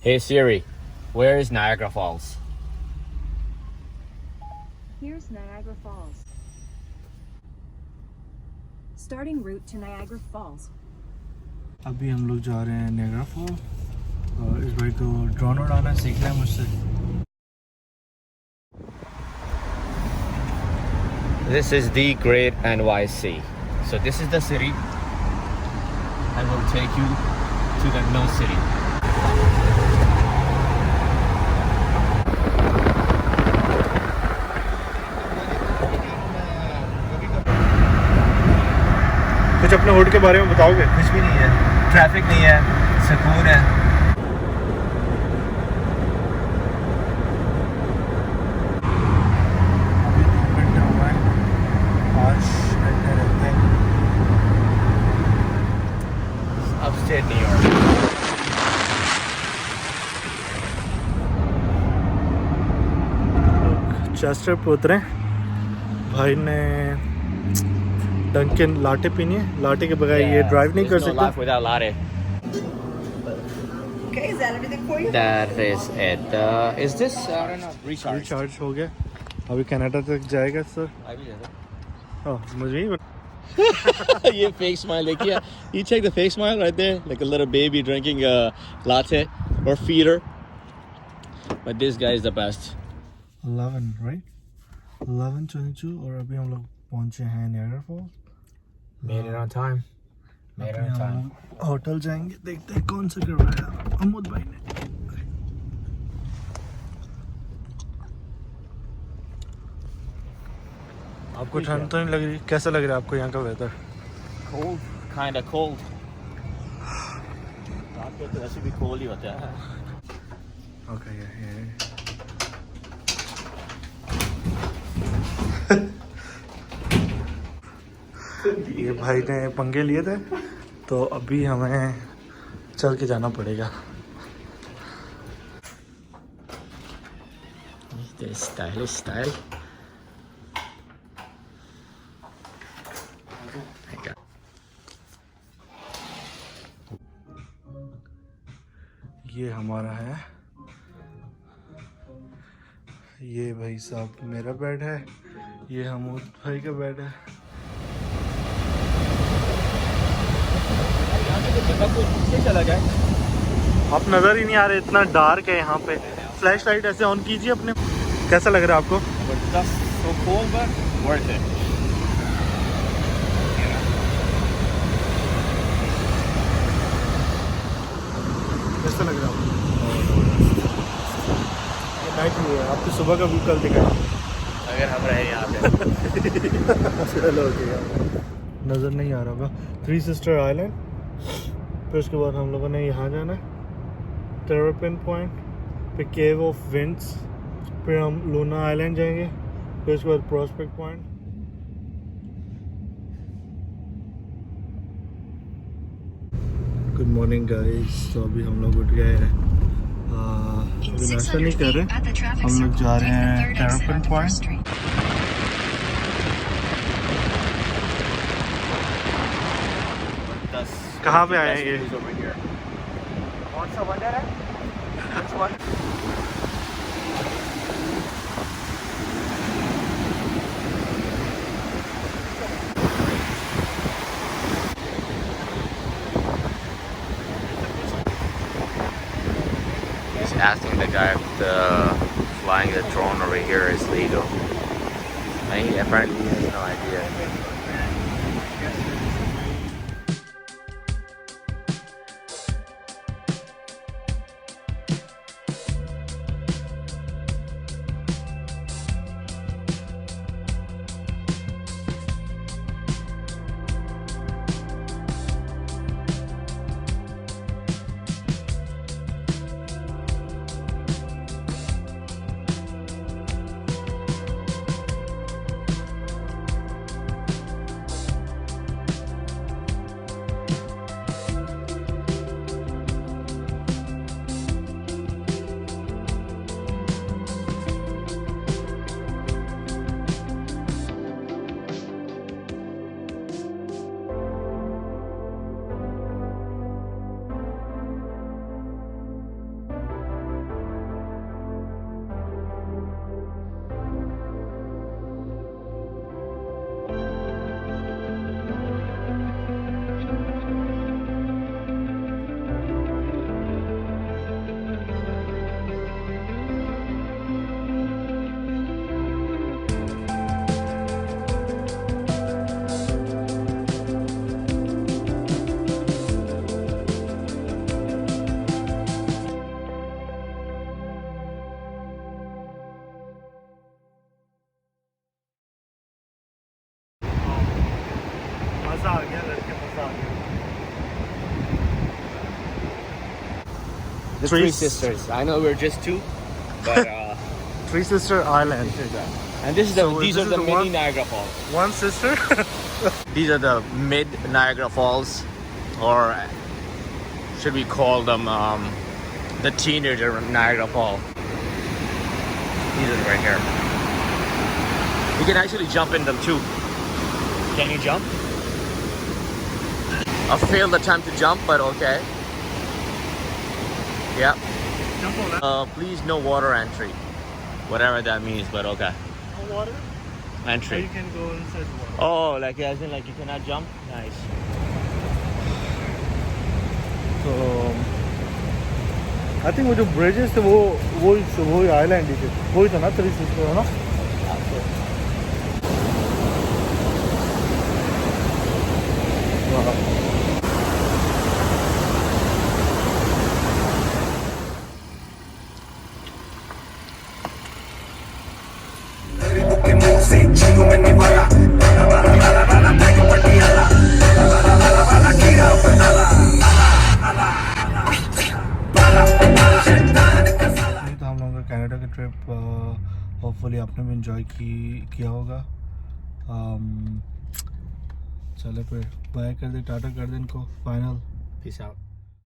Hey Siri, where is Niagara Falls? Here's Niagara Falls. Starting route to Niagara Falls. अभी हम लोग जा रहे हैं नायग्रा फॉल और इस भाई को ड्रोन उड़ाना सीखना है मुझसे। This is the Great NYC. So this is the city. I will take you to the mill city. कुछ अपने होट के बारे में बताओगे? कुछ भी नहीं है, ट्रैफिक नहीं है, सुकून है। अभी 2 घंटे हुआ है, 5 घंटे रहते हैं। Upstate New York. चेस्टर पे उतरे, भाई ने डंकिन लाटे पीनी है, लाटे के बगैर ये ड्राइव नहीं कर There's no life सकता। without latte. Okay, is that everything for you? That is it. Is this? I don't know. Recharge. Recharge हो गया, अभी कनाडा तक जाएगा सर। मुझे ही You fake smile, like yeah. You check the fake smile right there, like a little baby drinking a latte or feeder. But this guy is the best. 11 right 11:22 और अभी हम लोग पहुंचे हैं Niagara false. Made it on time. Made it on time. Hotel जाएंगे, देखते हैं कौन सा करवाया अमोद भाई ने। आपको ठंड तो नहीं लग रही? कैसा लग रहा है आपको यहाँ का weather? Cold, kind of cold. रात को तो ऐसे भी cold ही होता है। ओके ये भाई ने पंगे लिए थे, तो अभी हमें चल के जाना पड़ेगा। This stylish style. ये हमारा है, ये भाई साहब मेरा बेड है, ये हमूद भाई का बेड है। चला जाए। आप नज़र ही नहीं आ रहे, इतना डार्क है यहाँ पे। फ्लैश लाइट ऐसे ऑन कीजिए अपने। कैसा लग रहा है आपको? Just so cold but worth it. कैसा लग रहा है आपको? ये नाइट व्यू है, आपको सुबह का व्यू कल दिखाया अगर हम रहे यहाँ पे। चलो नज़र नहीं आ रहा होगा। 3 सिस्टर आइलैंड, फिर उसके बाद हम लोगों ने यहाँ जाना है टेरापिन पॉइंट, फिर केव ऑफ विंड्स, फिर हम लूना आइलैंड जाएंगे, फिर उसके बाद prospect point. Good morning guys. तो अभी हम लोग उठ गए हैं, अभी नाश्ता नहीं कर रहे, हम लोग जा रहे हैं टेरापिन पॉइंट। कहाँ पे आए हैं ये? कौन सा वंडर है? Which one? He's asking the guy if the flying the drone over here is legal. And he apparently has no idea. The Three Three s- Sisters. I know we're just two, but Three Sister Island. and this is the So these this are is the the mini one- Niagara Falls. One sister. These are the mid Niagara Falls, or should we call them the teenager Niagara Falls? These are right here. You can actually jump in them too. Can you jump? I failed the time to jump, but okay. Yeah. Jump on that. Please no water entry. Whatever that means, but okay. No water. Or Entry. you can go inside water. Oh, like as in like you cannot jump? Nice. So I think वो जो bridges थे वो island ही थे. वो ही था ना Three Sister है ना? तो हम लोगों का कनाडा का ट्रिप होपफुली आपने भी इंजॉय किया होगा. चले फिर बाय कर दे, टाटा कर दे इनको फाइनल. Peace out.